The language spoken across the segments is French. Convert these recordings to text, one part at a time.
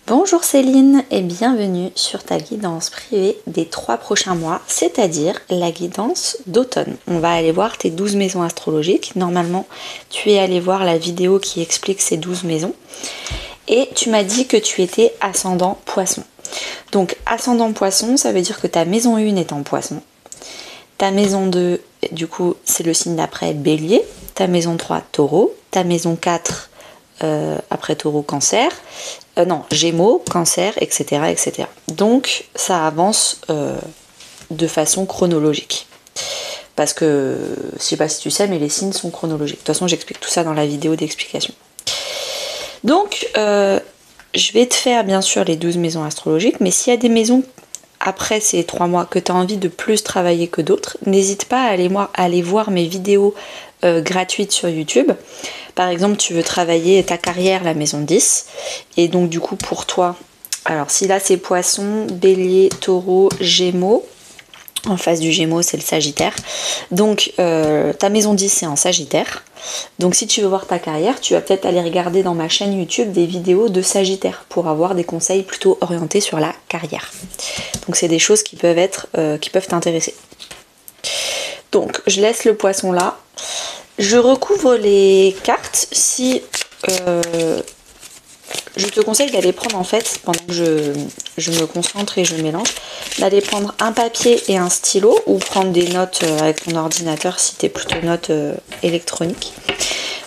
Bonjour Céline et bienvenue sur ta guidance privée des 3 prochains mois, c'est-à-dire la guidance d'automne. On va aller voir tes 12 maisons astrologiques. Normalement, tu es allé voir la vidéo qui explique ces 12 maisons. Et tu m'as dit que tu étais ascendant poisson. Donc ascendant poisson, ça veut dire que ta maison 1 est en poisson. Ta maison 2, du coup, c'est le signe d'après bélier. Ta maison 3, taureau. Ta maison 4, après taureau, cancer. Gémeaux, cancer, etc., etc. Donc ça avance de façon chronologique. Parce que, je sais pas si tu sais, mais les signes sont chronologiques. De toute façon, j'explique tout ça dans la vidéo d'explication. Donc, je vais te faire bien sûr les 12 maisons astrologiques, mais s'il y a des maisons après ces 3 mois que tu as envie de plus travailler que d'autres, n'hésite pas à aller voir mes vidéos gratuites sur YouTube. Par exemple, tu veux travailler ta carrière, la maison 10, et donc du coup pour toi, alors si là c'est poisson, bélier, taureau, gémeaux, en face du gémeaux c'est le sagittaire, donc ta maison 10 c'est en sagittaire, donc si tu veux voir ta carrière, tu vas peut-être aller regarder dans ma chaîne YouTube des vidéos de sagittaire pour avoir des conseils plutôt orientés sur la carrière. Donc c'est des choses qui peuvent t'intéresser. Donc je laisse le poisson là. Je recouvre les cartes. Si je te conseille d'aller prendre, en fait, pendant que je me concentre et je mélange, d'aller prendre un papier et un stylo ou prendre des notes avec ton ordinateur si tu es plutôt notes électroniques,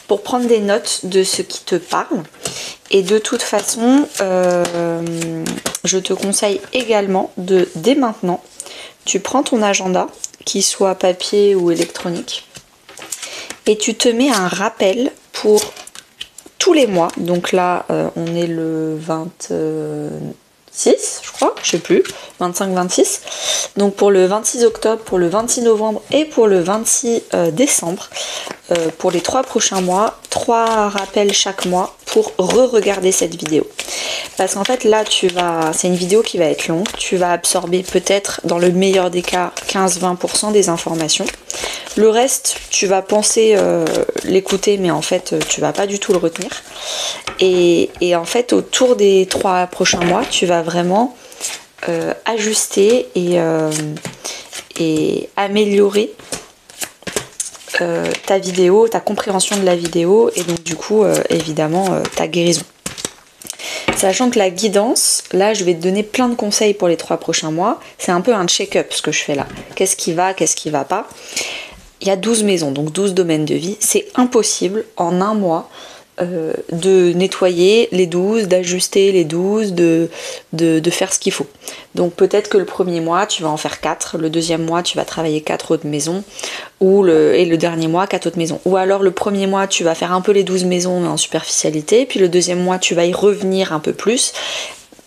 pour prendre des notes de ce qui te parle. Et de toute façon, je te conseille également dès maintenant, tu prends ton agenda, qu'il soit papier ou électronique, et tu te mets un rappel pour tous les mois. Donc là, on est le 26, je crois, je sais plus, 25-26. Donc pour le 26 octobre, pour le 26 novembre et pour le 26 décembre, pour les 3 prochains mois, 3 rappels chaque mois pour re-regarder cette vidéo. Parce qu'en fait là c'est une vidéo qui va être longue, tu vas absorber peut-être dans le meilleur des cas 15-20% des informations. Le reste, tu vas penser l'écouter, mais en fait tu vas pas du tout le retenir. Et en fait autour des 3 prochains mois, tu vas vraiment ajuster et améliorer ta vidéo, ta compréhension de la vidéo et donc du coup évidemment ta guérison. Sachant que la guidance, là je vais te donner plein de conseils pour les 3 prochains mois. C'est un peu un check-up ce que je fais là. Qu'est-ce qui va pas? Il y a 12 maisons, donc 12 domaines de vie. C'est impossible en un mois de nettoyer les 12, d'ajuster les 12, de faire ce qu'il faut. Donc peut-être que le premier mois tu vas en faire 4, le deuxième mois tu vas travailler 4 autres maisons, et le dernier mois 4 autres maisons. Ou alors le premier mois tu vas faire un peu les 12 maisons mais en superficialité, puis le deuxième mois tu vas y revenir un peu plus.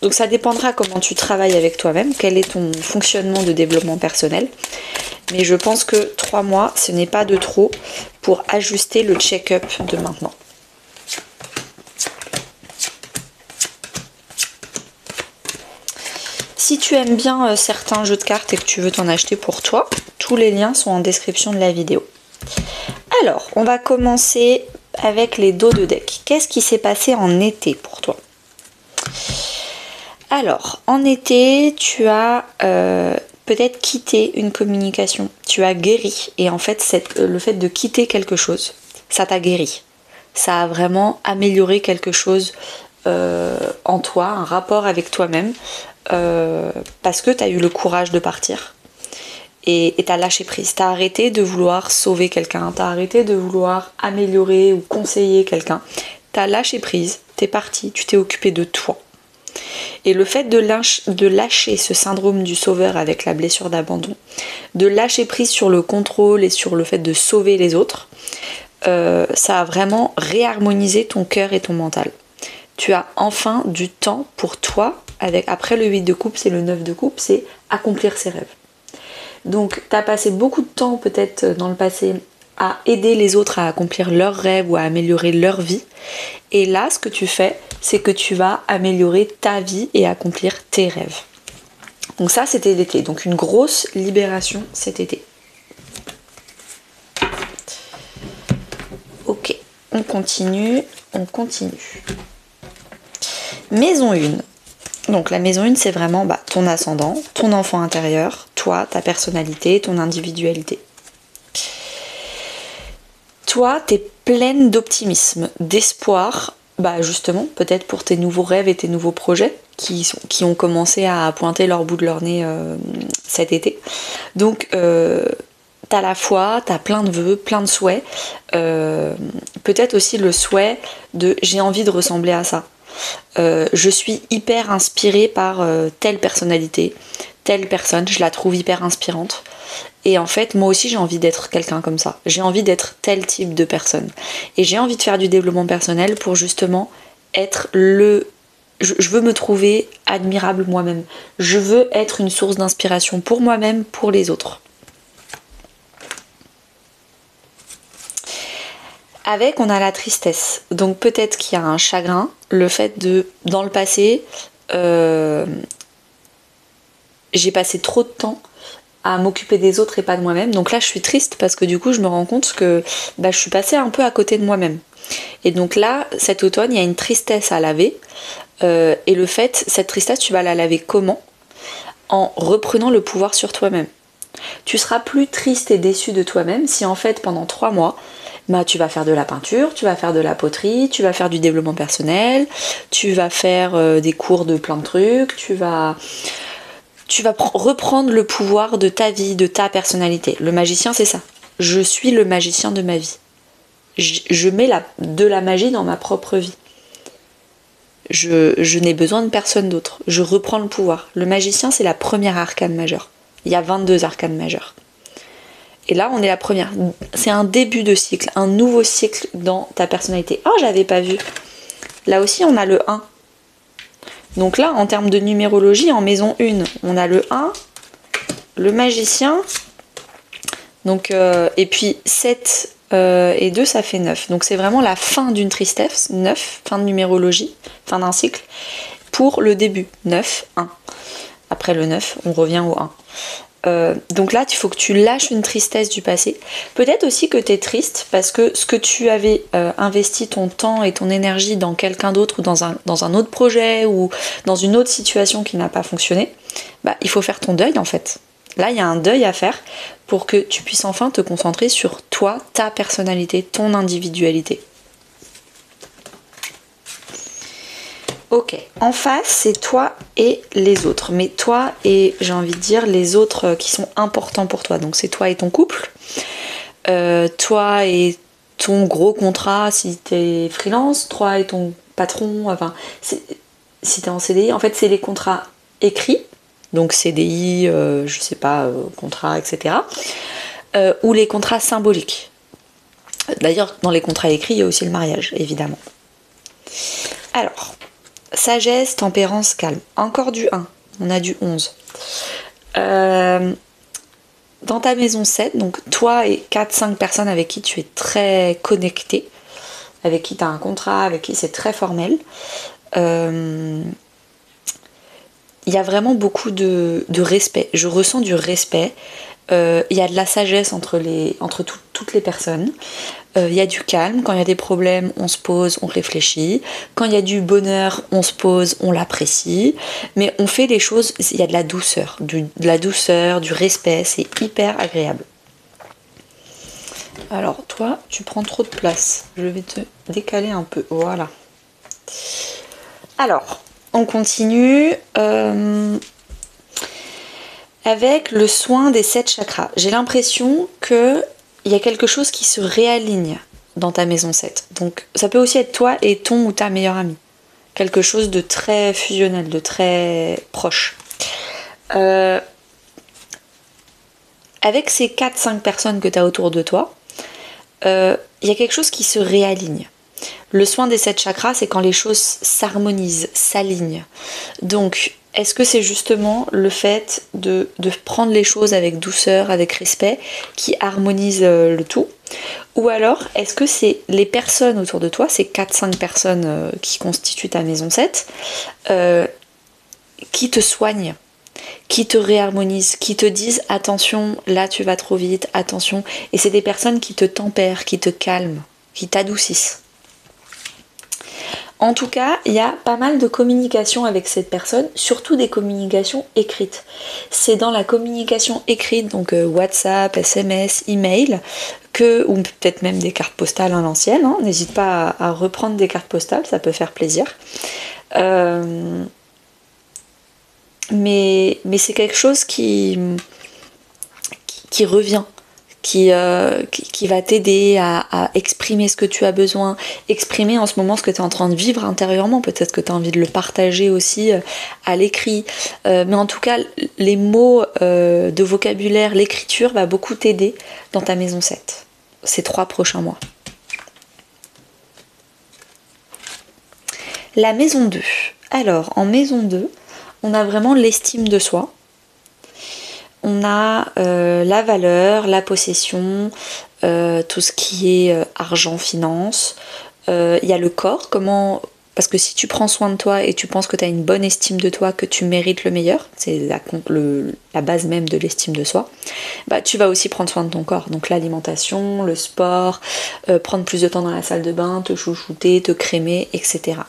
Donc ça dépendra comment tu travailles avec toi-même, quel est ton fonctionnement de développement personnel. Mais je pense que 3 mois ce n'est pas de trop pour ajuster le check-up de maintenant. Si tu aimes bien certains jeux de cartes et que tu veux t'en acheter pour toi, tous les liens sont en description de la vidéo. Alors, on va commencer avec les dos de deck. Qu'est-ce qui s'est passé en été pour toi? Alors, en été, tu as peut-être quitté une communication. Tu as guéri. Et en fait, le fait de quitter quelque chose, ça t'a guéri. Ça a vraiment amélioré quelque chose en toi, un rapport avec toi-même. Parce que tu as eu le courage de partir et tu as lâché prise, tu as arrêté de vouloir sauver quelqu'un, tu as arrêté de vouloir améliorer ou conseiller quelqu'un, tu as lâché prise, tu es parti, tu t'es occupé de toi. Et le fait de lâcher ce syndrome du sauveur avec la blessure d'abandon, de lâcher prise sur le contrôle et sur le fait de sauver les autres, ça a vraiment réharmonisé ton cœur et ton mental. Tu as enfin du temps pour toi. Après le 8 de coupe, c'est le 9 de coupe, c'est accomplir ses rêves. Donc tu as passé beaucoup de temps peut-être dans le passé à aider les autres à accomplir leurs rêves ou à améliorer leur vie. Et là, ce que tu fais, c'est que tu vas améliorer ta vie et accomplir tes rêves. Donc ça, c'était l'été. Donc une grosse libération cet été. Ok, on continue. Maison 1. Donc la maison 1, c'est vraiment ton ascendant, ton enfant intérieur, toi, ta personnalité, ton individualité. Toi, t'es pleine d'optimisme, d'espoir, justement, peut-être pour tes nouveaux rêves et tes nouveaux projets qui ont commencé à pointer leur bout de leur nez cet été. Donc, t'as la foi, t'as plein de vœux, plein de souhaits. Peut-être aussi le souhait de j'ai envie de ressembler à ça. Je suis hyper inspirée par telle personnalité, telle personne, je la trouve hyper inspirante. Et en fait, moi aussi, j'ai envie d'être quelqu'un comme ça. J'ai envie d'être tel type de personne. Et j'ai envie de faire du développement personnel pour justement être Je veux me trouver admirable moi-même. Je veux être une source d'inspiration pour moi-même, pour les autres. Avec, on a la tristesse. Donc peut-être qu'il y a un chagrin, le fait de, dans le passé, j'ai passé trop de temps à m'occuper des autres et pas de moi-même. Donc là, je suis triste parce que du coup, je me rends compte que je suis passée un peu à côté de moi-même. Et donc là, cet automne, il y a une tristesse à laver. Et le fait, cette tristesse, tu vas la laver comment ? En reprenant le pouvoir sur toi-même. Tu seras plus triste et déçu de toi-même si en fait, pendant 3 mois, tu vas faire de la peinture, tu vas faire de la poterie, tu vas faire du développement personnel, tu vas faire des cours de plein de trucs, tu vas reprendre le pouvoir de ta vie, de ta personnalité. Le magicien, c'est ça. Je suis le magicien de ma vie. Je mets de la magie dans ma propre vie. Je n'ai besoin de personne d'autre. Je reprends le pouvoir. Le magicien, c'est la première arcane majeure. Il y a 22 arcanes majeures. Et là, on est la première. C'est un début de cycle, un nouveau cycle dans ta personnalité. Oh, j'avais pas vu. Là aussi, on a le 1. Donc là, en termes de numérologie, en maison 1, on a le 1, le magicien, donc, et puis 7 et 2, ça fait 9. Donc c'est vraiment la fin d'une tristesse, 9, fin de numérologie, fin d'un cycle, pour le début, 9, 1. Après le 9, on revient au 1. Donc là, il faut que tu lâches une tristesse du passé. Peut-être aussi que tu es triste parce que ce que tu avais investi ton temps et ton énergie dans quelqu'un d'autre ou dans un autre projet ou dans une autre situation qui n'a pas fonctionné, il faut faire ton deuil en fait. Là, il y a un deuil à faire pour que tu puisses enfin te concentrer sur toi, ta personnalité, ton individualité. Ok, en face, c'est toi et les autres. Mais toi et, j'ai envie de dire, les autres qui sont importants pour toi. Donc c'est toi et ton couple, toi et ton gros contrat si t'es freelance, toi et ton patron, enfin, si t'es en CDI, en fait c'est les contrats écrits, donc CDI, je sais pas, contrat, etc. Ou les contrats symboliques. D'ailleurs, dans les contrats écrits, il y a aussi le mariage, évidemment. Alors, sagesse, tempérance, calme. Encore du 1, on a du 11. Dans ta maison 7, donc toi et 4-5 personnes avec qui tu es très connecté, avec qui tu as un contrat, avec qui c'est très formel, il y a vraiment beaucoup de respect. Je ressens du respect. Il y a de la sagesse entre toutes les personnes. Il y a du calme. Quand il y a des problèmes, on se pose, on réfléchit. Quand il y a du bonheur, on se pose, on l'apprécie. Mais on fait les choses, il y a de la douceur. Du respect. C'est hyper agréable. Alors, toi, tu prends trop de place. Je vais te décaler un peu. Voilà. Alors, on continue avec le soin des 7 chakras. J'ai l'impression qu'il y a quelque chose qui se réaligne dans ta maison 7. Donc ça peut aussi être toi et ton ou ta meilleure amie. Quelque chose de très fusionnel, de très proche. Avec ces 4-5 personnes que tu as autour de toi, il y a quelque chose qui se réaligne. Le soin des 7 chakras, c'est quand les choses s'harmonisent, s'alignent. Donc, est-ce que c'est justement le fait de prendre les choses avec douceur, avec respect, qui harmonise le tout ? Ou alors, est-ce que c'est les personnes autour de toi, ces 4-5 personnes qui constituent ta maison 7, qui te soignent, qui te réharmonisent, qui te disent « attention, là tu vas trop vite, attention ». Et c'est des personnes qui te tempèrent, qui te calment, qui t'adoucissent. En tout cas, il y a pas mal de communication avec cette personne, surtout des communications écrites. C'est dans la communication écrite, donc WhatsApp, SMS, email, ou peut-être même des cartes postales à l'ancienne, hein. N'hésite pas à reprendre des cartes postales, ça peut faire plaisir. Mais c'est quelque chose qui revient, qui va t'aider à exprimer ce que tu as besoin, exprimer en ce moment ce que tu es en train de vivre intérieurement. Peut-être que tu as envie de le partager aussi à l'écrit. Mais en tout cas, les mots de vocabulaire, l'écriture va beaucoup t'aider dans ta maison 7, ces 3 prochains mois. La maison 2. Alors, en maison 2, on a vraiment l'estime de soi. On a la valeur, la possession, tout ce qui est argent, finance. Il y a le corps, parce que si tu prends soin de toi et tu penses que tu as une bonne estime de toi, que tu mérites le meilleur, c'est la base même de l'estime de soi, bah, tu vas aussi prendre soin de ton corps. Donc l'alimentation, le sport, prendre plus de temps dans la salle de bain, te chouchouter, te crémer, etc.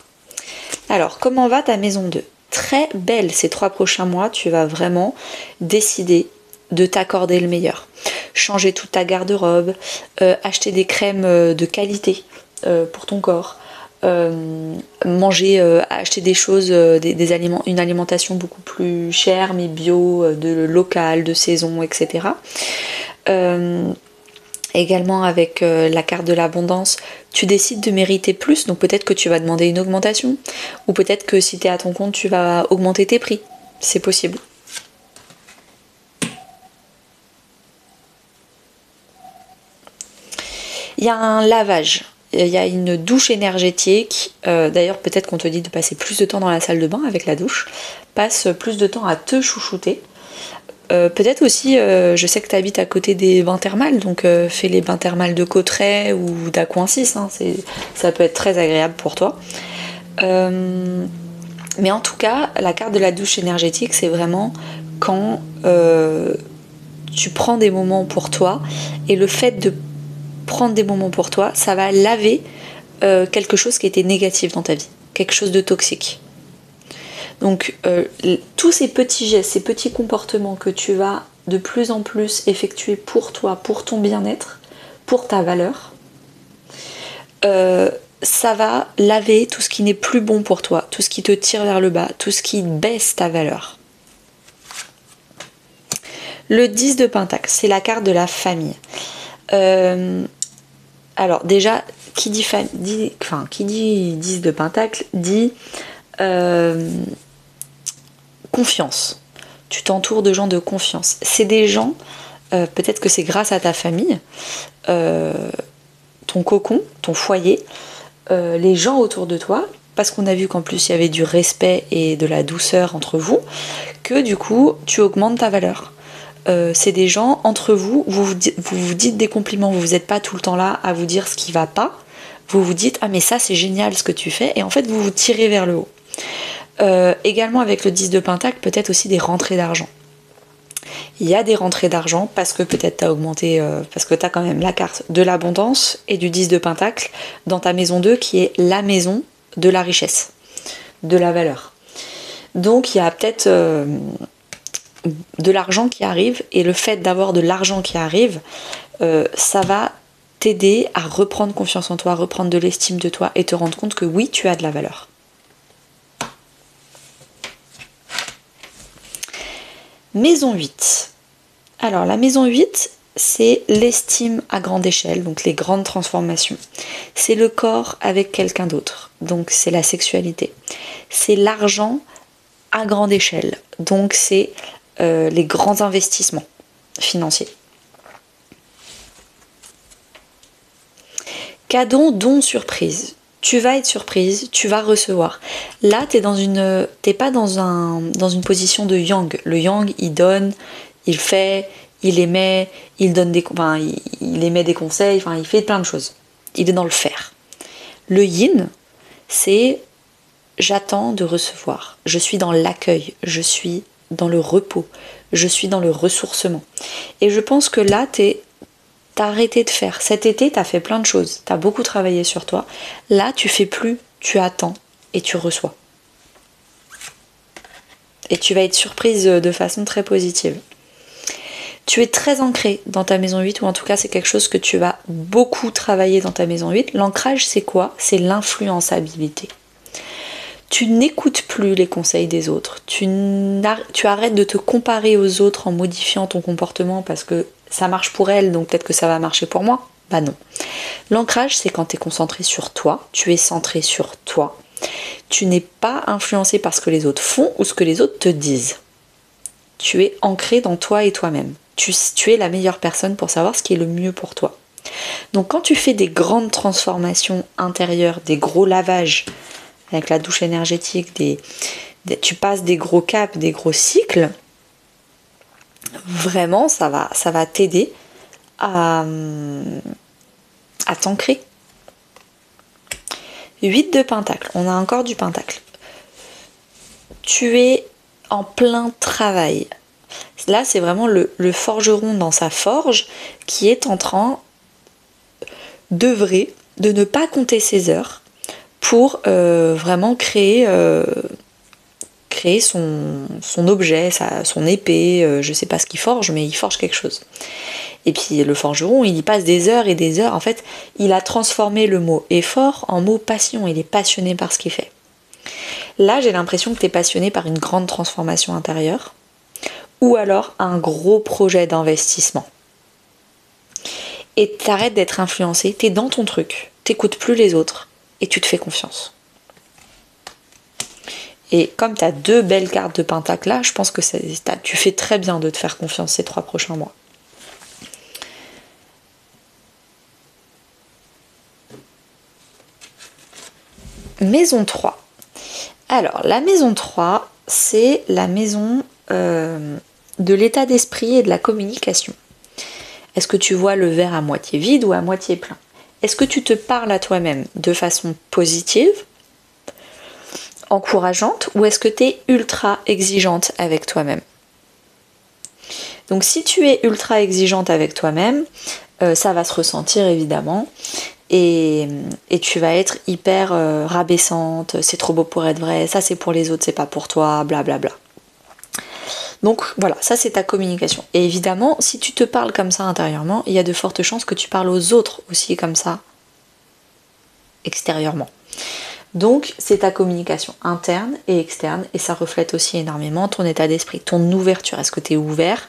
Alors, comment va ta maison 2 ? Très belle ces 3 prochains mois, tu vas vraiment décider de t'accorder le meilleur. Changer toute ta garde-robe, acheter des crèmes de qualité pour ton corps, acheter des choses, des aliments, une alimentation beaucoup plus chère mais bio, de local, de saison, etc. Également avec la carte de l'abondance, tu décides de mériter plus, donc peut-être que tu vas demander une augmentation, ou peut-être que si tu es à ton compte, tu vas augmenter tes prix. C'est possible. Il y a un lavage, il y a une douche énergétique. D'ailleurs, peut-être qu'on te dit de passer plus de temps dans la salle de bain avec la douche. Passe plus de temps à te chouchouter. Peut-être aussi, je sais que tu habites à côté des bains thermales, donc fais les bains thermales de Cauterets ou d'Aquincis, hein, ça peut être très agréable pour toi. Mais en tout cas, la carte de la douche énergétique, c'est vraiment quand tu prends des moments pour toi, et le fait de prendre des moments pour toi, ça va laver quelque chose qui était négatif dans ta vie, quelque chose de toxique. Donc tous ces petits gestes, ces petits comportements que tu vas de plus en plus effectuer pour toi, pour ton bien-être, pour ta valeur, ça va laver tout ce qui n'est plus bon pour toi, tout ce qui te tire vers le bas, tout ce qui baisse ta valeur. Le 10 de Pentacle, c'est la carte de la famille. Alors déjà, qui dit 10 de Pentacle dit confiance. Tu t'entoures de gens de confiance. C'est des gens, peut-être que c'est grâce à ta famille, ton cocon, ton foyer, les gens autour de toi, parce qu'on a vu qu'en plus il y avait du respect et de la douceur entre vous, que du coup tu augmentes ta valeur. C'est des gens entre vous, vous dites des compliments, vous n'êtes pas tout le temps là à vous dire ce qui va pas, vous vous dites ah mais ça c'est génial ce que tu fais, et en fait vous vous tirez vers le haut. Également avec le 10 de Pentacle, peut-être aussi des rentrées d'argent. Il y a des rentrées d'argent parce que peut-être tu as augmenté, parce que tu as quand même la carte de l'abondance et du 10 de Pentacle dans ta maison 2 qui est la maison de la richesse, de la valeur. Donc il y a peut-être de l'argent qui arrive, et le fait d'avoir de l'argent qui arrive, ça va t'aider à reprendre confiance en toi, reprendre de l'estime de toi et te rendre compte que oui, tu as de la valeur. Maison 8. Alors la maison 8, c'est l'estime à grande échelle, donc les grandes transformations. C'est le corps avec quelqu'un d'autre, donc c'est la sexualité. C'est l'argent à grande échelle, donc c'est les grands investissements financiers. Cadeau, don, surprise. Tu vas être surprise, tu vas recevoir. Là, t'es pas dans une position de yang. Le yang, il donne, il fait, il émet, il émet des conseils, il fait plein de choses. Il est dans le faire. Le yin, c'est j'attends de recevoir. Je suis dans l'accueil, je suis dans le repos, je suis dans le ressourcement. Et je pense que là, t'as arrêté de faire. Cet été, t'as fait plein de choses. T'as beaucoup travaillé sur toi. Là, tu fais plus. Tu attends. et tu reçois. Et tu vas être surprise de façon très positive. Tu es très ancré dans ta maison 8, ou en tout cas c'est quelque chose que tu vas beaucoup travailler dans ta maison 8. L'ancrage, c'est quoi? C'est l'influençabilité. Tu n'écoutes plus les conseils des autres. Tu arrêtes de te comparer aux autres en modifiant ton comportement parce que ça marche pour elles, donc peut-être que ça va marcher pour moi. Bah non. L'ancrage, c'est quand tu es concentré sur toi, tu es centré sur toi. Tu n'es pas influencé par ce que les autres font ou ce que les autres te disent. Tu es ancré dans toi et toi-même. Tu es la meilleure personne pour savoir ce qui est le mieux pour toi. Donc quand tu fais des grandes transformations intérieures, des gros lavages avec la douche énergétique, tu passes des gros caps, des gros cycles, vraiment ça va t'aider à t'ancrer. 8 de pentacle, on a encore du pentacle. Tu es en plein travail. Là, c'est vraiment le forgeron dans sa forge qui est en train d'œuvrer, de ne pas compter ses heures pour vraiment créer son objet, son épée, je sais pas ce qu'il forge, mais il forge quelque chose. Et puis le forgeron, il y passe des heures et des heures. En fait, il a transformé le mot effort en mot passion. Il est passionné par ce qu'il fait. Là, j'ai l'impression que tu es passionné par une grande transformation intérieure ou alors un gros projet d'investissement. Et t'arrêtes d'être influencé, t'es dans ton truc, t'écoutes plus les autres et tu te fais confiance. Et comme tu as 2 belles cartes de pentacle là, je pense que tu fais très bien de te faire confiance ces 3 prochains mois. Maison 3. Alors, la maison 3, c'est la maison de l'état d'esprit et de la communication. Est-ce que tu vois le verre à moitié vide ou à moitié plein? Est-ce que tu te parles à toi-même de façon positive, encourageante, ou est-ce que tu es ultra exigeante avec toi-même? Donc si tu es ultra exigeante avec toi-même, ça va se ressentir évidemment. Et tu vas être hyper rabaissante, c'est trop beau pour être vrai, ça c'est pour les autres, c'est pas pour toi, blablabla. Donc voilà, ça c'est ta communication. Et évidemment, si tu te parles comme ça intérieurement, il y a de fortes chances que tu parles aux autres aussi comme ça, extérieurement. Donc c'est ta communication interne et externe, et ça reflète aussi énormément ton état d'esprit, ton ouverture. Est-ce que tu es ouvert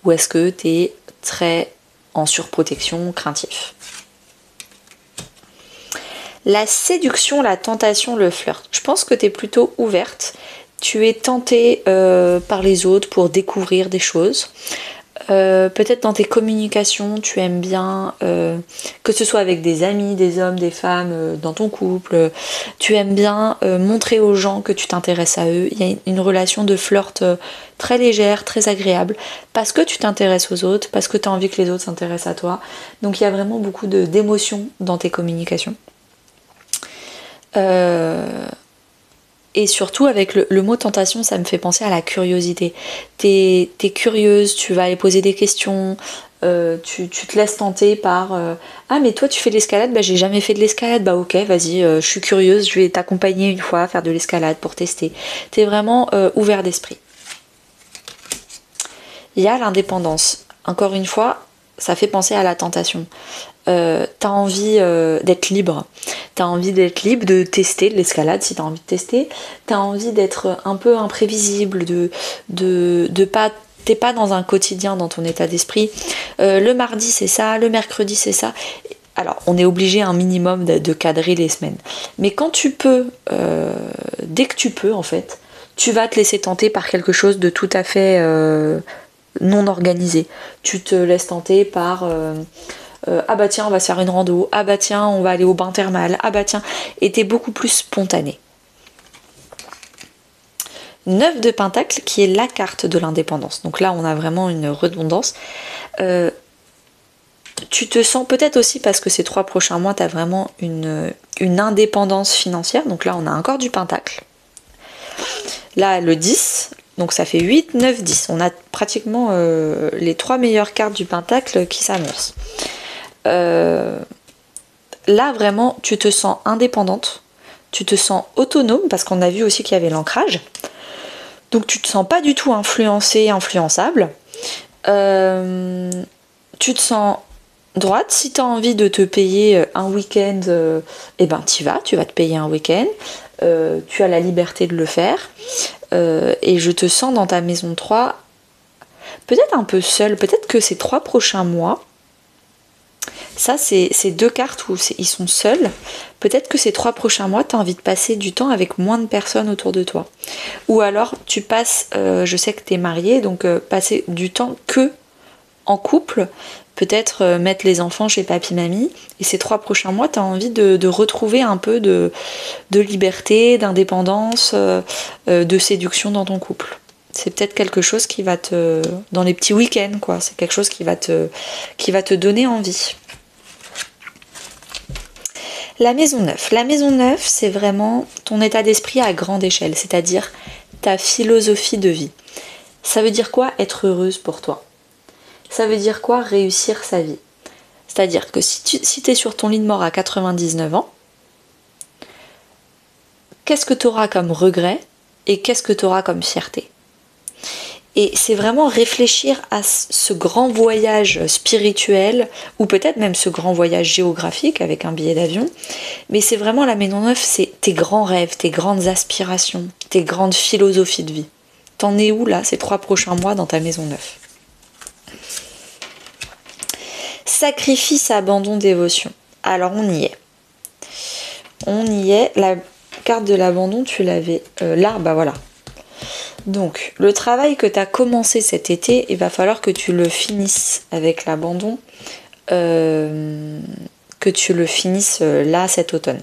ou est-ce que tu es très en surprotection, craintif? La séduction, la tentation, le flirt. Je pense que tu es plutôt ouverte. Tu es tentée par les autres pour découvrir des choses. Peut-être dans tes communications, tu aimes bien, que ce soit avec des amis, des hommes, des femmes, dans ton couple, tu aimes bien montrer aux gens que tu t'intéresses à eux. Il y a une relation de flirt très légère, très agréable, parce que tu t'intéresses aux autres, parce que tu as envie que les autres s'intéressent à toi. Donc il y a vraiment beaucoup d'émotions dans tes communications. Et surtout avec le mot tentation, ça me fait penser à la curiosité. T'es curieuse, tu vas aller poser des questions, tu te laisses tenter par ah mais toi tu fais de l'escalade, bah j'ai jamais fait de l'escalade, bah ok vas-y, je suis curieuse, je vais t'accompagner une fois à faire de l'escalade pour tester. T'es vraiment ouvert d'esprit. Il y a l'indépendance. Encore une fois, ça fait penser à la tentation. T'as envie d'être libre. T'as envie d'être libre de tester de l'escalade si t'as envie de tester. T'as envie d'être un peu imprévisible, t'es pas dans un quotidien dans ton état d'esprit. Le mardi c'est ça, le mercredi c'est ça. Alors on est obligé un minimum de cadrer les semaines. Mais quand tu peux, dès que tu peux en fait, tu vas te laisser tenter par quelque chose de tout à fait non organisé. Tu te laisses tenter par ah bah tiens on va se faire une rando, ah bah tiens on va aller au bain thermal, ah bah tiens, et t'es beaucoup plus spontané. 9 de pentacle qui est la carte de l'indépendance. Donc là on a vraiment une redondance. Tu te sens peut-être aussi parce que ces 3 prochains mois tu as vraiment une indépendance financière. Donc là on a encore du pentacle. Là le 10, donc ça fait 8, 9, 10. On a pratiquement les 3 meilleures cartes du pentacle qui s'annoncent. Là vraiment tu te sens indépendante, tu te sens autonome, parce qu'on a vu aussi qu'il y avait l'ancrage. Donc tu te sens pas du tout influencé, influençable. Tu te sens droite. Si tu as envie de te payer un week-end, eh ben tu vas te payer un week-end. Tu as la liberté de le faire. Et je te sens dans ta maison 3, peut-être un peu seule. Peut-être que ces 3 prochains mois, ça c'est 2 cartes où ils sont seuls. Peut-être que ces 3 prochains mois, tu as envie de passer du temps avec moins de personnes autour de toi. Ou alors tu passes, je sais que tu es marié, donc passer du temps que en couple, peut-être mettre les enfants chez papy-mamie, et ces 3 prochains mois, tu as envie de retrouver un peu de liberté, d'indépendance, de séduction dans ton couple. C'est peut-être quelque chose qui va te... dans les petits week-ends, quoi. C'est quelque chose qui va te donner envie. La maison 9. La maison 9, c'est vraiment ton état d'esprit à grande échelle, c'est-à-dire ta philosophie de vie. Ça veut dire quoi être heureuse pour toi? Ça veut dire quoi réussir sa vie? C'est-à-dire que si tu es sur ton lit de mort à 99 ans, qu'est-ce que tu auras comme regret et qu'est-ce que tu auras comme fierté? Et c'est vraiment réfléchir à ce grand voyage spirituel, ou peut-être même ce grand voyage géographique avec un billet d'avion. Mais c'est vraiment la maison 9, c'est tes grands rêves, tes grandes aspirations, tes grandes philosophies de vie. T'en es où là, ces 3 prochains mois dans ta maison 9? Sacrifice, abandon, dévotion. Alors on y est. On y est. La carte de l'abandon, tu l'avais là, bah voilà. Donc, le travail que tu as commencé cet été, il va falloir que tu le finisses avec l'abandon, que tu le finisses là cet automne.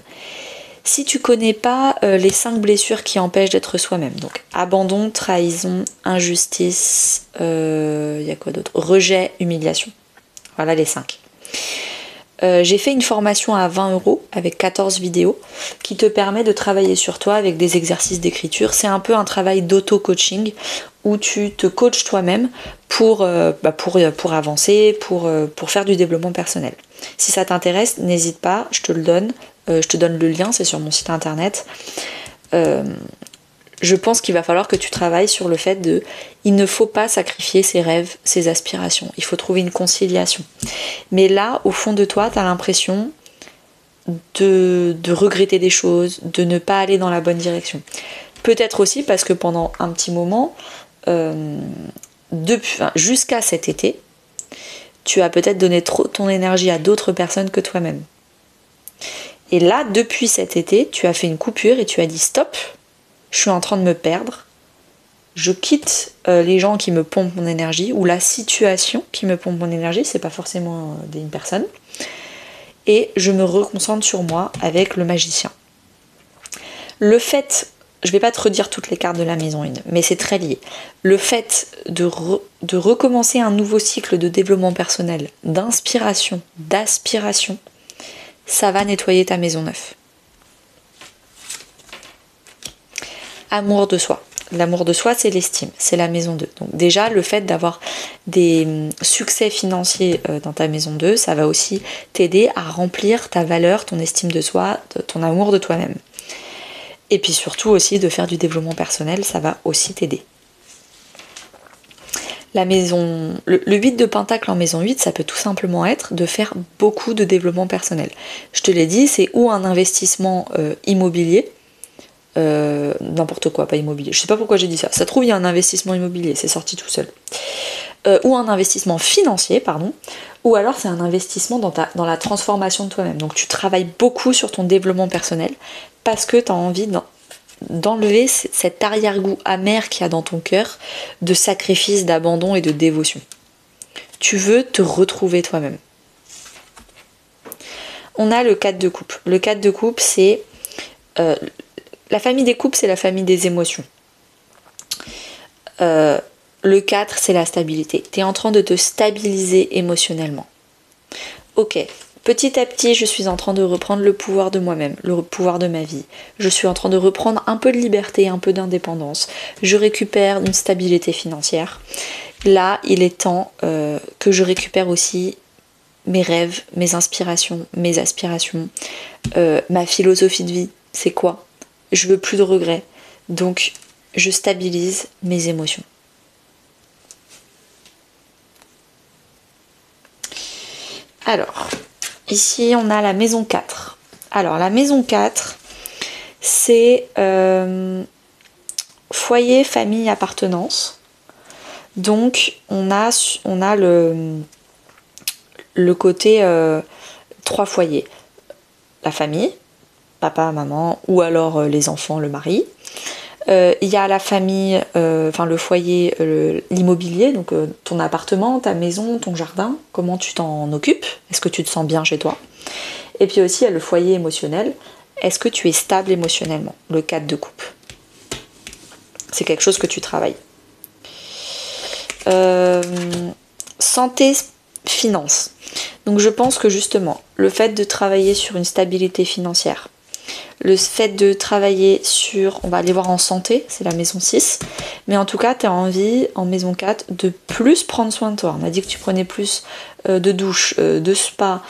Si tu connais pas les 5 blessures qui empêchent d'être soi-même, donc abandon, trahison, injustice, y a quoi d'autre? Rejet, humiliation. Voilà les 5. J'ai fait une formation à 20 € avec 14 vidéos qui te permet de travailler sur toi avec des exercices d'écriture. C'est un peu un travail d'auto-coaching où tu te coaches toi-même pour avancer, pour faire du développement personnel. Si ça t'intéresse, n'hésite pas, je te le donne. Je te donne le lien, c'est sur mon site internet. Je pense qu'il va falloir que tu travailles sur le fait de... Il ne faut pas sacrifier ses rêves, ses aspirations. Il faut trouver une conciliation. Mais là, au fond de toi, tu as l'impression de regretter des choses, de ne pas aller dans la bonne direction. Peut-être aussi parce que pendant un petit moment, jusqu'à cet été, tu as peut-être donné trop ton énergie à d'autres personnes que toi-même. Et là, depuis cet été, tu as fait une coupure et tu as dit stop, je suis en train de me perdre, je quitte les gens qui me pompent mon énergie, ou la situation qui me pompe mon énergie, c'est pas forcément une personne, et je me reconcentre sur moi avec le magicien. Le fait, je vais pas te redire toutes les cartes de la maison 1, mais c'est très lié. Le fait de recommencer un nouveau cycle de développement personnel, d'inspiration, d'aspiration, ça va nettoyer ta maison 9. Amour de soi. L'amour de soi, c'est l'estime, c'est la maison 2. Donc déjà, le fait d'avoir des succès financiers dans ta maison 2, ça va aussi t'aider à remplir ta valeur, ton estime de soi, ton amour de toi-même. Et puis surtout aussi de faire du développement personnel, ça va aussi t'aider. La maison, le 8 de Pentacle en maison 8, ça peut tout simplement être de faire beaucoup de développement personnel. Je te l'ai dit, c'est ou un investissement immobilier, n'importe quoi, pas immobilier. Je sais pas pourquoi j'ai dit ça. Ça se trouve, il y a un investissement immobilier, c'est sorti tout seul. Ou un investissement financier, pardon. Ou alors c'est un investissement dans la transformation de toi-même. Donc tu travailles beaucoup sur ton développement personnel parce que tu as envie d'enlever cet arrière-goût amer qu'il y a dans ton cœur de sacrifice, d'abandon et de dévotion. Tu veux te retrouver toi-même. On a le 4 de coupe. Le 4 de coupe, c'est... la famille des coupes, c'est la famille des émotions. Le 4, c'est la stabilité. Tu es en train de te stabiliser émotionnellement. Ok, petit à petit, je suis en train de reprendre le pouvoir de moi-même, le pouvoir de ma vie. Je suis en train de reprendre un peu de liberté, un peu d'indépendance. Je récupère une stabilité financière. Là, il est temps que je récupère aussi mes rêves, mes inspirations, mes aspirations, ma philosophie de vie. c'est quoi? Je veux plus de regrets. Donc, je stabilise mes émotions. Alors, ici, on a la maison 4. Alors, la maison 4, c'est foyer, famille, appartenance. Donc, on a le côté 3 foyers. La famille, papa, maman, ou alors les enfants, le mari. Il y a la famille, le foyer, l'immobilier, donc ton appartement, ta maison, ton jardin, comment tu t'en occupes, est-ce que tu te sens bien chez toi? Et puis aussi il y a le foyer émotionnel, est-ce que tu es stable émotionnellement? Le 4 de coupe. C'est quelque chose que tu travailles. Santé, finance. Donc je pense que justement, le fait de travailler sur une stabilité financière, le fait de travailler sur, on va aller voir en santé, c'est la maison 6, mais en tout cas tu as envie en maison 4 de plus prendre soin de toi. On a dit que tu prenais plus de douche, de spa,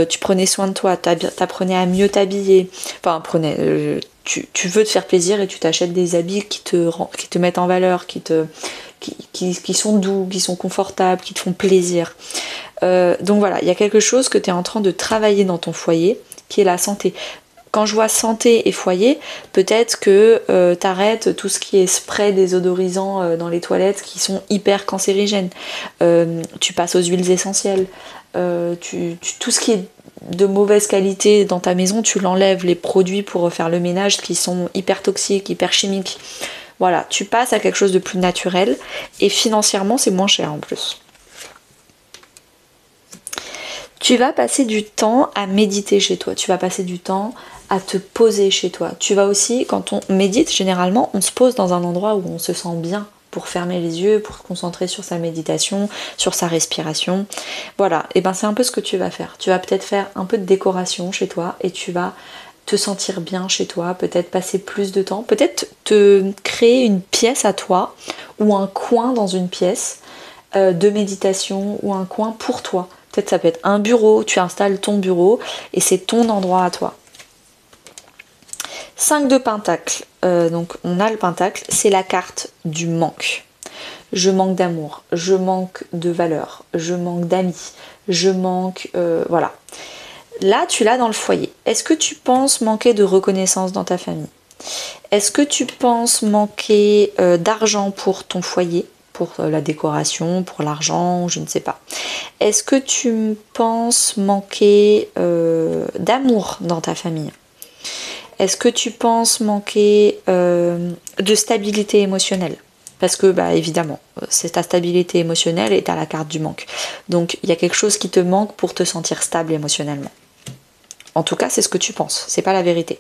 tu prenais soin de toi, t'apprenais à mieux t'habiller, tu veux te faire plaisir et tu t'achètes des habits qui te mettent en valeur, qui sont doux, qui sont confortables, qui te font plaisir. Donc voilà, il y a quelque chose que tu es en train de travailler dans ton foyer qui est la santé. Quand je vois santé et foyer, peut-être que t'arrêtes tout ce qui est spray désodorisant dans les toilettes qui sont hyper cancérigènes. Tu passes aux huiles essentielles. Tout ce qui est de mauvaise qualité dans ta maison, tu l'enlèves. Les produits pour faire le ménage qui sont hyper toxiques, hyper chimiques. Voilà, tu passes à quelque chose de plus naturel et financièrement c'est moins cher en plus. Tu vas passer du temps à méditer chez toi, tu vas passer du temps à te poser chez toi. Tu vas aussi, quand on médite, généralement, on se pose dans un endroit où on se sent bien pour fermer les yeux, pour se concentrer sur sa méditation, sur sa respiration. Voilà, et ben c'est un peu ce que tu vas faire. Tu vas peut-être faire un peu de décoration chez toi et tu vas te sentir bien chez toi, peut-être passer plus de temps, peut-être te créer une pièce à toi ou un coin dans une pièce de méditation ou un coin pour toi. Peut-être ça peut être un bureau, tu installes ton bureau et c'est ton endroit à toi. 5 de pentacle, donc on a le pentacle, c'est la carte du manque. Je manque d'amour, je manque de valeur, je manque d'amis, je manque... voilà. Là, tu l'as dans le foyer. Est-ce que tu penses manquer de reconnaissance dans ta famille? Est-ce que tu penses manquer d'argent pour ton foyer? Pour la décoration, pour l'argent, je ne sais pas. Est-ce que tu penses manquer d'amour dans ta famille? Est-ce que tu penses manquer de stabilité émotionnelle? Parce que, évidemment, c'est ta stabilité émotionnelle et tu as la carte du manque. Donc, il y a quelque chose qui te manque pour te sentir stable émotionnellement. En tout cas, c'est ce que tu penses, c'est pas la vérité.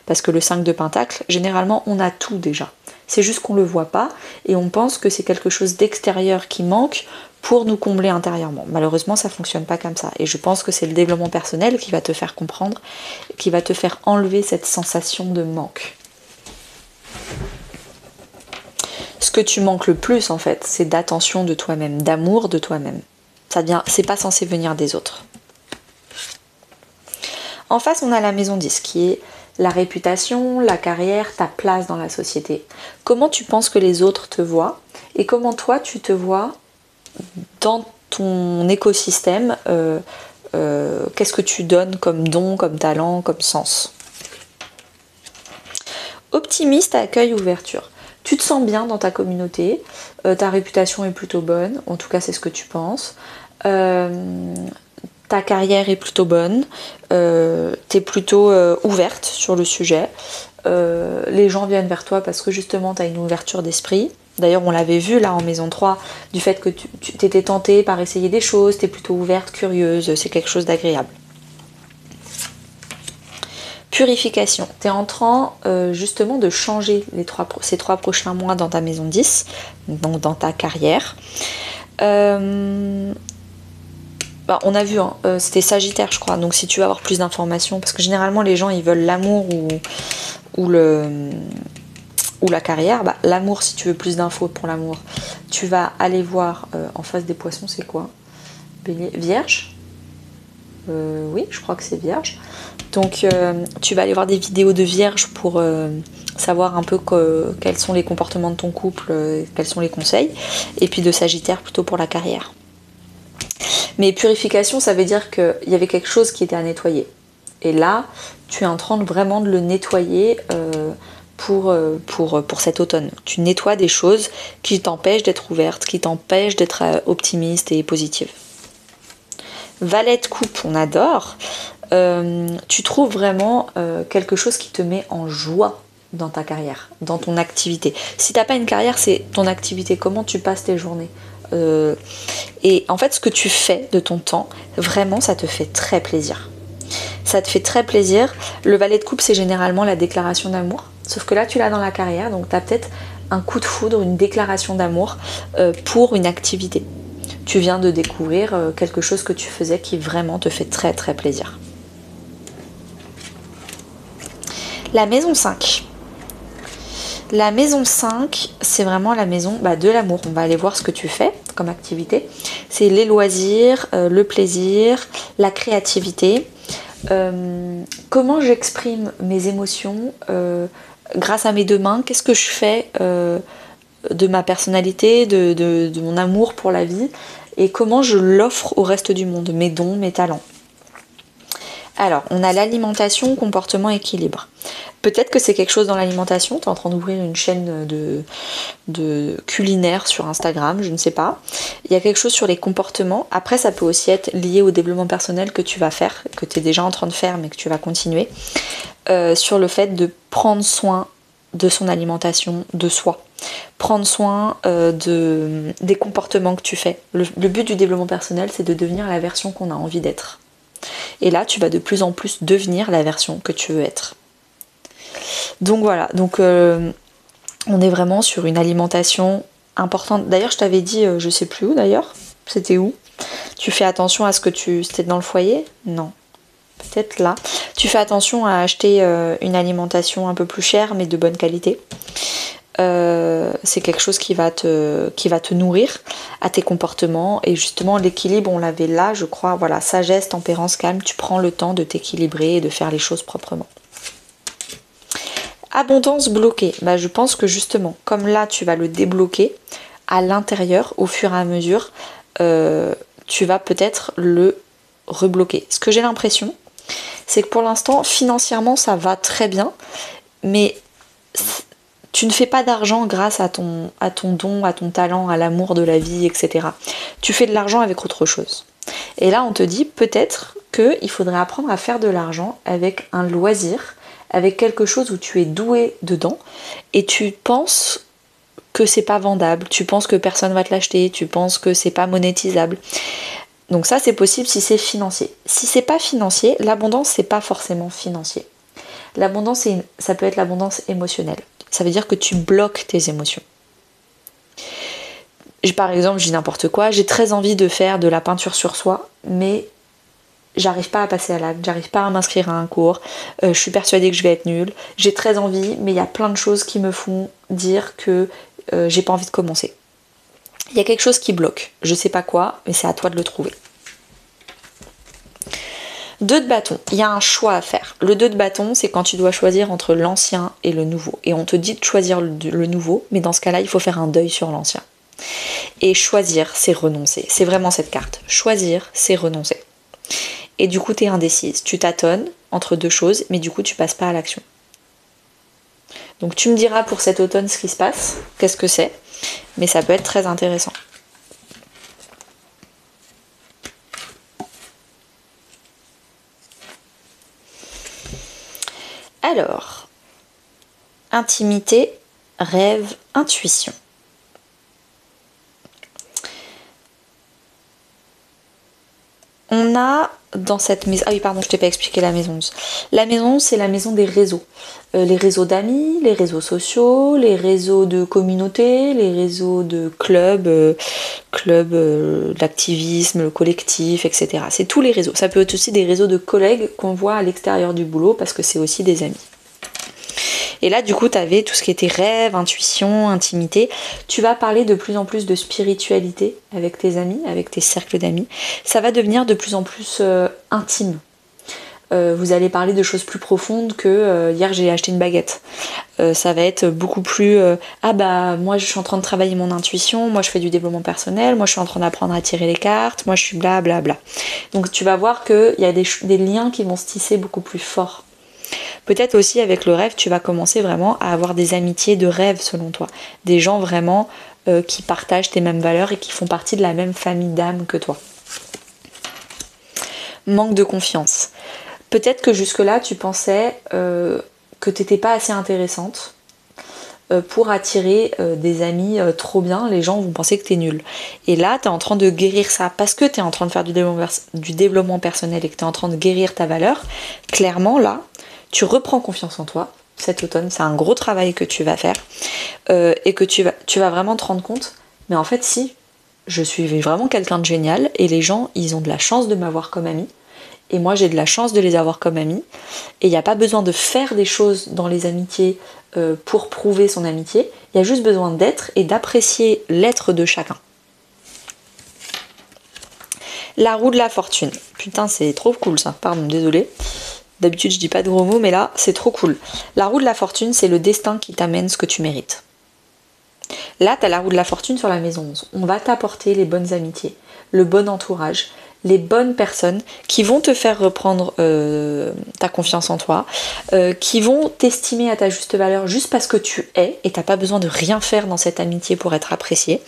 Parce que le 5 de pentacle, généralement, on a tout déjà. C'est juste qu'on le voit pas et on pense que c'est quelque chose d'extérieur qui manque pour nous combler intérieurement. Malheureusement, ça fonctionne pas comme ça. Et je pense que c'est le développement personnel qui va te faire comprendre, qui va te faire enlever cette sensation de manque. Ce que tu manques le plus, en fait, c'est d'attention de toi-même, d'amour de toi-même. C'est pas censé venir des autres. En face, on a la maison 10 qui est la réputation, la carrière, ta place dans la société. Comment tu penses que les autres te voient et comment toi tu te vois dans ton écosystème. Qu'est-ce que tu donnes comme don, comme talent, comme sens? Optimiste, accueil, ouverture. Tu te sens bien dans ta communauté, ta réputation est plutôt bonne, en tout cas c'est ce que tu penses. Ta carrière est plutôt bonne, tu es plutôt ouverte sur le sujet. Les gens viennent vers toi parce que justement tu as une ouverture d'esprit. D'ailleurs on l'avait vu là en maison 3, du fait que tu t'étais tentée par essayer des choses, tu es plutôt ouverte, curieuse, c'est quelque chose d'agréable. Purification, tu es en train justement de changer ces 3 prochains mois dans ta maison 10, donc dans ta carrière. On a vu, c'était Sagittaire je crois, donc si tu veux avoir plus d'informations, parce que généralement les gens ils veulent l'amour ou la carrière, l'amour, si tu veux plus d'infos pour l'amour, tu vas aller voir en face des poissons, c'est quoi? Vierge. Oui, je crois que c'est vierge. Donc tu vas aller voir des vidéos de vierge pour savoir un peu quels sont les comportements de ton couple, quels sont les conseils. Et puis de sagittaire plutôt pour la carrière. Mais purification, ça veut dire qu'il y avait quelque chose qui était à nettoyer. Et là, tu es en train de vraiment de le nettoyer pour cet automne. Tu nettoies des choses qui t'empêchent d'être ouverte, qui t'empêchent d'être optimiste et positive. Valet de coupe, on adore. Tu trouves vraiment quelque chose qui te met en joie dans ta carrière, dans ton activité. Si t'as pas une carrière, c'est ton activité, comment tu passes tes journées. Et en fait, ce que tu fais de ton temps, vraiment, ça te fait très plaisir. Ça te fait très plaisir. Le valet de coupe, c'est généralement la déclaration d'amour. Sauf que là, tu l'as dans la carrière, donc tu as peut-être un coup de foudre, une déclaration d'amour pour une activité. Tu viens de découvrir quelque chose que tu faisais qui vraiment te fait très très plaisir. La maison 5. La maison 5, c'est vraiment la maison de l'amour. On va aller voir ce que tu fais comme activité. C'est les loisirs, le plaisir, la créativité. Comment j'exprime mes émotions grâce à mes deux mains. Qu'est-ce que je fais de ma personnalité, de mon amour pour la vie, et comment je l'offre au reste du monde, mes dons, mes talents. Alors, on a l'alimentation, comportement, équilibre. Peut-être que c'est quelque chose dans l'alimentation, tu es en train d'ouvrir une chaîne de culinaire sur Instagram, je ne sais pas. Il y a quelque chose sur les comportements. Après, ça peut aussi être lié au développement personnel que tu vas faire, que tu es déjà en train de faire, mais que tu vas continuer. Sur le fait de prendre soin de son alimentation, de soi. Prendre soin des comportements que tu fais. Le but du développement personnel, c'est de devenir la version qu'on a envie d'être. Et là, tu vas de plus en plus devenir la version que tu veux être. Donc voilà, on est vraiment sur une alimentation importante. D'ailleurs, je t'avais dit, je sais plus où d'ailleurs, c'était où? Tu fais attention à ce que c'était dans le foyer? Non, peut-être là. Tu fais attention à acheter une alimentation un peu plus chère, mais de bonne qualité. C'est quelque chose qui va te nourrir à tes comportements, et justement l'équilibre, on l'avait là, je crois. Voilà, sagesse, tempérance, calme, tu prends le temps de t'équilibrer et de faire les choses proprement. Abondance bloquée, je pense que justement, comme là tu vas le débloquer à l'intérieur, au fur et à mesure, tu vas peut-être le rebloquer. Ce que j'ai l'impression, c'est que pour l'instant, financièrement, ça va très bien, mais tu ne fais pas d'argent grâce à ton don, à ton talent, à l'amour de la vie, etc. Tu fais de l'argent avec autre chose. Et là, on te dit peut-être qu'il faudrait apprendre à faire de l'argent avec un loisir, avec quelque chose où tu es doué dedans, et tu penses que c'est pas vendable, tu penses que personne va te l'acheter, tu penses que c'est pas monétisable. Donc ça, c'est possible si c'est financier. Si c'est pas financier, l'abondance, c'est pas forcément financier. L'abondance, ça peut être l'abondance émotionnelle. Ça veut dire que tu bloques tes émotions. Par exemple, je dis n'importe quoi, j'ai très envie de faire de la peinture sur soi, mais j'arrive pas à passer à l'acte, j'arrive pas à m'inscrire à un cours, je suis persuadée que je vais être nulle, j'ai très envie, mais il y a plein de choses qui me font dire que j'ai pas envie de commencer. Il y a quelque chose qui bloque, je sais pas quoi, mais c'est à toi de le trouver. 2 de bâton, il y a un choix à faire. Le 2 de bâton, c'est quand tu dois choisir entre l'ancien et le nouveau. Et on te dit de choisir le nouveau, mais dans ce cas-là, il faut faire un deuil sur l'ancien. Et choisir, c'est renoncer. C'est vraiment cette carte. Choisir, c'est renoncer. Et du coup, tu es indécise. Tu tâtonnes entre deux choses, mais du coup, tu passes pas à l'action. Donc tu me diras pour cet automne ce qui se passe, qu'est-ce que c'est, mais ça peut être très intéressant. Alors, intimité, rêve, intuition. On a dans cette maison... Ah oui, pardon, je t'ai pas expliqué la maison 11. La maison 11, c'est la maison des réseaux. Les réseaux d'amis, les réseaux sociaux, les réseaux de communauté, les réseaux de clubs, d'activisme, le collectif, etc. C'est tous les réseaux. Ça peut être aussi des réseaux de collègues qu'on voit à l'extérieur du boulot parce que c'est aussi des amis. Et là, du coup, tu avais tout ce qui était rêve, intuition, intimité. Tu vas parler de plus en plus de spiritualité avec tes amis, avec tes cercles d'amis. Ça va devenir de plus en plus intime. Vous allez parler de choses plus profondes que hier j'ai acheté une baguette. Ça va être beaucoup plus ah bah moi je suis en train de travailler mon intuition, moi je fais du développement personnel, moi je suis en train d'apprendre à tirer les cartes, moi je suis bla bla bla. Donc tu vas voir qu'il y a des liens qui vont se tisser beaucoup plus forts. Peut-être aussi avec le rêve, tu vas commencer vraiment à avoir des amitiés de rêve selon toi. Des gens vraiment qui partagent tes mêmes valeurs et qui font partie de la même famille d'âme que toi. Manque de confiance. Peut-être que jusque-là, tu pensais que tu n'étais pas assez intéressante pour attirer des amis trop bien. Les gens vont penser que tu es nulle. Et là, tu es en train de guérir ça parce que tu es en train de faire du développement personnel et que tu es en train de guérir ta valeur. Clairement, là, tu reprends confiance en toi. Cet automne, c'est un gros travail que tu vas faire et que tu vas vraiment te rendre compte. Mais en fait, si, je suis vraiment quelqu'un de génial et les gens, ils ont de la chance de m'avoir comme amie. Et moi j'ai de la chance de les avoir comme amis. Et il n'y a pas besoin de faire des choses dans les amitiés pour prouver son amitié. Il y a juste besoin d'être et d'apprécier l'être de chacun. La roue de la fortune. Putain, c'est trop cool ça. Pardon, désolé. D'habitude je dis pas de gros mots, mais là c'est trop cool. La roue de la fortune, c'est le destin qui t'amène ce que tu mérites. Là, tu as la roue de la fortune sur la maison 11. On va t'apporter les bonnes amitiés, le bon entourage, les bonnes personnes qui vont te faire reprendre ta confiance en toi, qui vont t'estimer à ta juste valeur juste parce que tu es et t'as pas besoin de rien faire dans cette amitié pour être apprécié.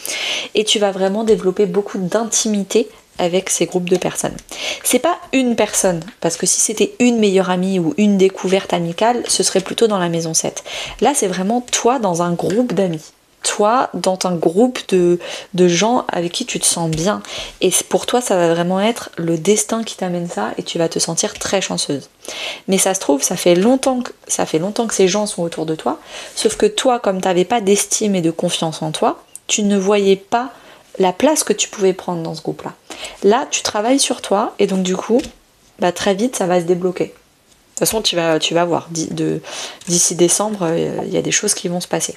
Et tu vas vraiment développer beaucoup d'intimité avec ces groupes de personnes. C'est pas une personne, parce que si c'était une meilleure amie ou une découverte amicale, ce serait plutôt dans la maison 7. Là, c'est vraiment toi dans un groupe d'amis. Toi dans un groupe de gens avec qui tu te sens bien. Et pour toi, ça va vraiment être le destin qui t'amène ça et tu vas te sentir très chanceuse. Mais ça se trouve, ça fait longtemps que ces gens sont autour de toi, sauf que toi, comme tu n'avais pas d'estime et de confiance en toi, tu ne voyais pas la place que tu pouvais prendre dans ce groupe-là. Là, tu travailles sur toi et donc du coup, très vite, ça va se débloquer. De toute façon, tu vas voir, d'ici décembre, il y a des choses qui vont se passer.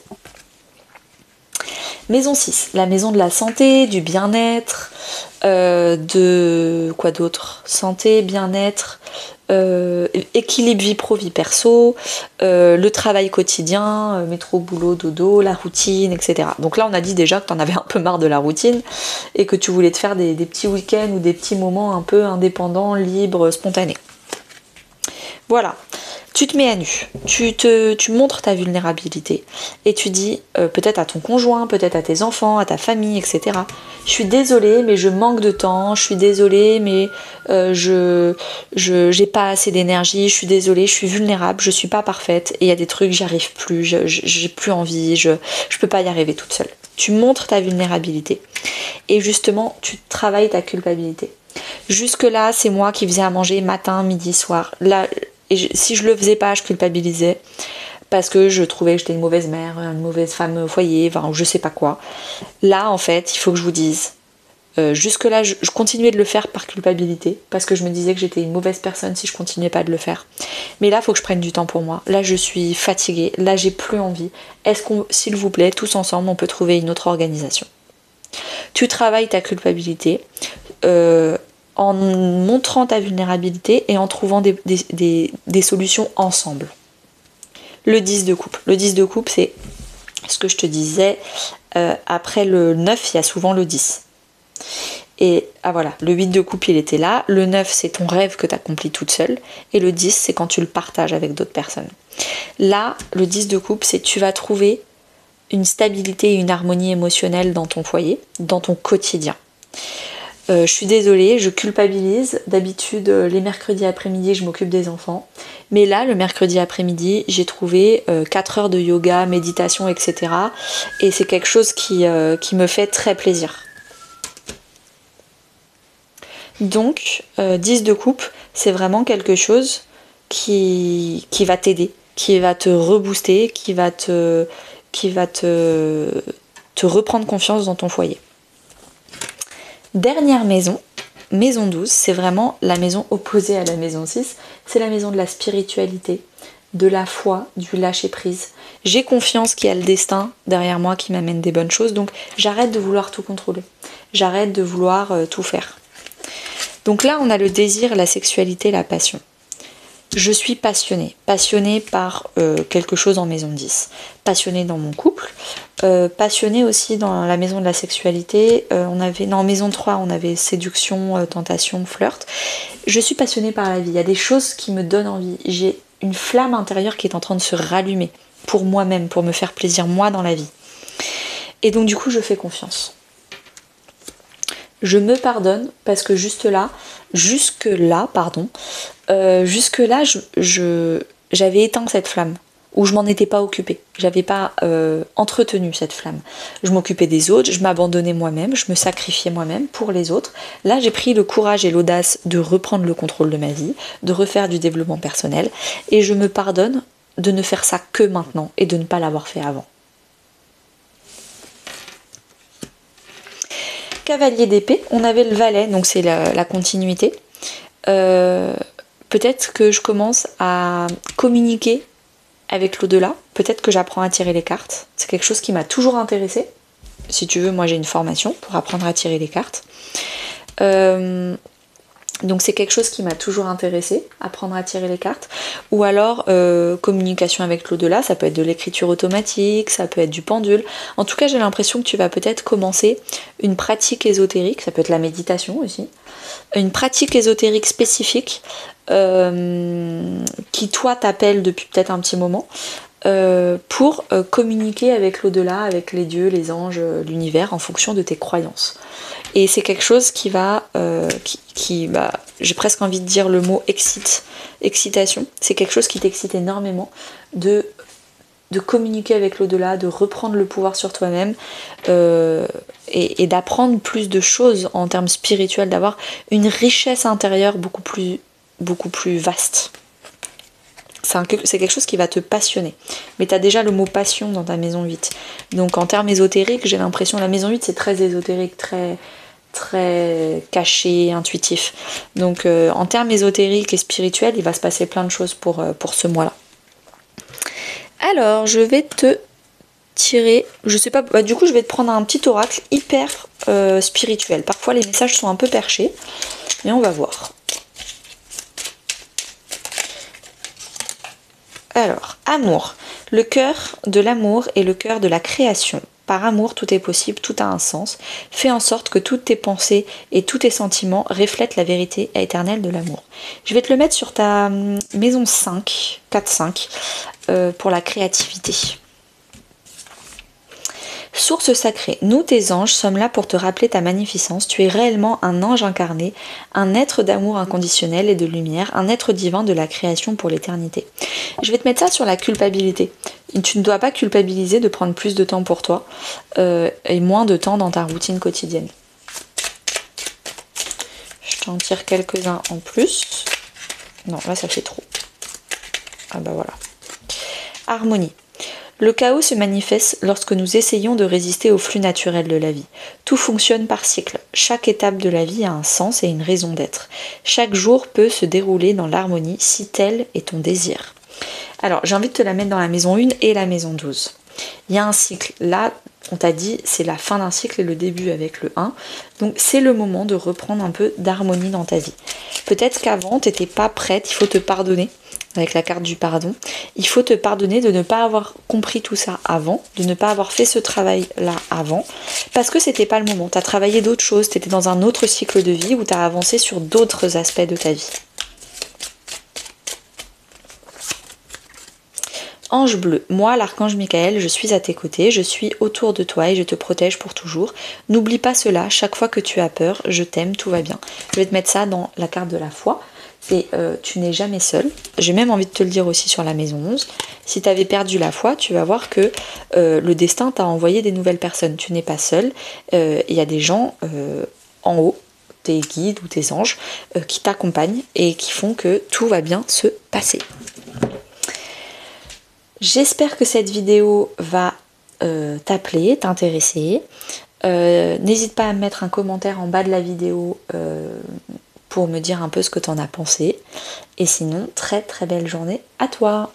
Maison 6, la maison de la santé, du bien-être, de quoi d'autre ? Santé, bien-être, équilibre vie pro, vie perso, le travail quotidien, métro, boulot, dodo, la routine, etc. Donc là, on a dit déjà que tu en avais un peu marre de la routine et que tu voulais te faire des petits week-ends ou des petits moments un peu indépendants, libres, spontanés. Voilà. Tu te mets à nu, tu montres ta vulnérabilité et tu dis peut-être à ton conjoint, peut-être à tes enfants, à ta famille, etc. Je suis désolée mais je manque de temps, je suis désolée mais j'ai pas assez d'énergie, je suis désolée, je suis vulnérable, je suis pas parfaite et il y a des trucs j'y arrive plus, j'ai plus envie, je peux pas y arriver toute seule. Tu montres ta vulnérabilité et justement tu travailles ta culpabilité. Jusque là c'est moi qui faisais à manger matin, midi, soir. Là, si je le faisais pas, je culpabilisais parce que je trouvais que j'étais une mauvaise mère, une mauvaise femme au foyer, enfin je sais pas quoi. Là en fait, il faut que je vous dise, jusque là je continuais de le faire par culpabilité parce que je me disais que j'étais une mauvaise personne si je continuais pas de le faire. Mais là, il faut que je prenne du temps pour moi. Là, je suis fatiguée, là j'ai plus envie. Est-ce qu'on, s'il vous plaît, tous ensemble, on peut trouver une autre organisation ? Tu travailles ta culpabilité. En montrant ta vulnérabilité et en trouvant des solutions ensemble. Le 10 de coupe. Le 10 de coupe, c'est ce que je te disais, après le 9, il y a souvent le 10. Et voilà, le 8 de coupe, il était là. Le 9, c'est ton rêve que tu accomplis toute seule. Et le 10, c'est quand tu le partages avec d'autres personnes. Là, le 10 de coupe, c'est tu vas trouver une stabilité et une harmonie émotionnelle dans ton foyer, dans ton quotidien. Je suis désolée, je culpabilise. D'habitude, les mercredis après-midi, je m'occupe des enfants. Mais là, le mercredi après-midi, j'ai trouvé 4 heures de yoga, méditation, etc. Et c'est quelque chose qui me fait très plaisir. Donc, 10 de coupe, c'est vraiment quelque chose qui va t'aider, qui va te rebooster, qui va te reprendre confiance dans ton foyer. Dernière maison, maison 12, c'est vraiment la maison opposée à la maison 6, c'est la maison de la spiritualité, de la foi, du lâcher prise. J'ai confiance qu'il y a le destin derrière moi qui m'amène des bonnes choses, donc j'arrête de vouloir tout contrôler. J'arrête de vouloir tout faire. Donc là, on a le désir, la sexualité, la passion. Je suis passionnée par quelque chose en maison 10, passionnée dans mon couple, passionnée aussi dans la maison de la sexualité, en maison 3 on avait séduction, tentation, flirt. Je suis passionnée par la vie, il y a des choses qui me donnent envie, j'ai une flamme intérieure qui est en train de se rallumer pour moi-même, pour me faire plaisir moi dans la vie. Et donc du coup je fais confiance. Je me pardonne parce que jusque-là, j'avais éteint cette flamme, ou je m'en étais pas occupée, j'avais pas entretenu cette flamme. Je m'occupais des autres, je m'abandonnais moi-même, je me sacrifiais moi-même pour les autres. Là, j'ai pris le courage et l'audace de reprendre le contrôle de ma vie, de refaire du développement personnel, et je me pardonne de ne faire ça que maintenant et de ne pas l'avoir fait avant. Cavalier d'épée, on avait le valet, donc c'est la continuité. Peut-être que je commence à communiquer avec l'au-delà, peut-être que j'apprends à tirer les cartes. C'est quelque chose qui m'a toujours intéressée. Si tu veux, moi j'ai une formation pour apprendre à tirer les cartes. Donc c'est quelque chose qui m'a toujours intéressée, apprendre à tirer les cartes. Ou alors communication avec l'au-delà, ça peut être de l'écriture automatique, ça peut être du pendule. En tout cas j'ai l'impression que tu vas peut-être commencer une pratique ésotérique, ça peut être la méditation aussi, une pratique ésotérique spécifique qui toi t'appelle depuis peut-être un petit moment pour communiquer avec l'au-delà, avec les dieux, les anges, l'univers en fonction de tes croyances. Et c'est quelque chose qui va, j'ai presque envie de dire le mot excitation. C'est quelque chose qui t'excite énormément de communiquer avec l'au-delà, de reprendre le pouvoir sur toi-même et d'apprendre plus de choses en termes spirituels, d'avoir une richesse intérieure beaucoup plus vaste. C'est quelque chose qui va te passionner. Mais tu as déjà le mot passion dans ta maison 8. Donc en termes ésotériques, j'ai l'impression, la maison 8 c'est très ésotérique, très caché, intuitif. Donc en termes ésotériques et spirituels, il va se passer plein de choses pour ce mois-là. Alors, je vais te tirer, je sais pas, du coup je vais te prendre un petit oracle hyper spirituel. Parfois les messages sont un peu perchés, mais on va voir. Alors, amour. Le cœur de l'amour est le cœur de la création. Par amour, tout est possible, tout a un sens. Fais en sorte que toutes tes pensées et tous tes sentiments reflètent la vérité éternelle de l'amour. Je vais te le mettre sur ta maison 5, 4-5, pour la créativité. Source sacrée, nous tes anges sommes là pour te rappeler ta magnificence. Tu es réellement un ange incarné, un être d'amour inconditionnel et de lumière, un être divin de la création pour l'éternité. Je vais te mettre ça sur la culpabilité. Tu ne dois pas culpabiliser de prendre plus de temps pour toi et moins de temps dans ta routine quotidienne. Je t'en tire quelques-uns en plus. Non, là ça fait trop. Ah bah voilà. Harmonie. Le chaos se manifeste lorsque nous essayons de résister au flux naturel de la vie. Tout fonctionne par cycle. Chaque étape de la vie a un sens et une raison d'être. Chaque jour peut se dérouler dans l'harmonie si tel est ton désir. Alors, j'ai envie de te la mettre dans la maison 1 et la maison 12. Il y a un cycle. Là, on t'a dit, c'est la fin d'un cycle et le début avec le 1. Donc, c'est le moment de reprendre un peu d'harmonie dans ta vie. Peut-être qu'avant, tu n'étais pas prête, il faut te pardonner. Avec la carte du pardon, il faut te pardonner de ne pas avoir compris tout ça avant, de ne pas avoir fait ce travail-là avant, parce que c'était pas le moment. Tu as travaillé d'autres choses, tu étais dans un autre cycle de vie où tu as avancé sur d'autres aspects de ta vie. Ange bleu, moi l'archange Michael, je suis à tes côtés, je suis autour de toi et je te protège pour toujours. N'oublie pas cela, chaque fois que tu as peur, je t'aime, tout va bien. Je vais te mettre ça dans la carte de la foi. C'est tu n'es jamais seul. J'ai même envie de te le dire aussi sur la maison 11. Si tu avais perdu la foi, tu vas voir que le destin t'a envoyé des nouvelles personnes. Tu n'es pas seul. Il y a des gens en haut, tes guides ou tes anges, qui t'accompagnent et qui font que tout va bien se passer. J'espère que cette vidéo va t'appeler, t'intéresser. N'hésite pas à me mettre un commentaire en bas de la vidéo pour me dire un peu ce que tu en as pensé. Et sinon, très très belle journée à toi!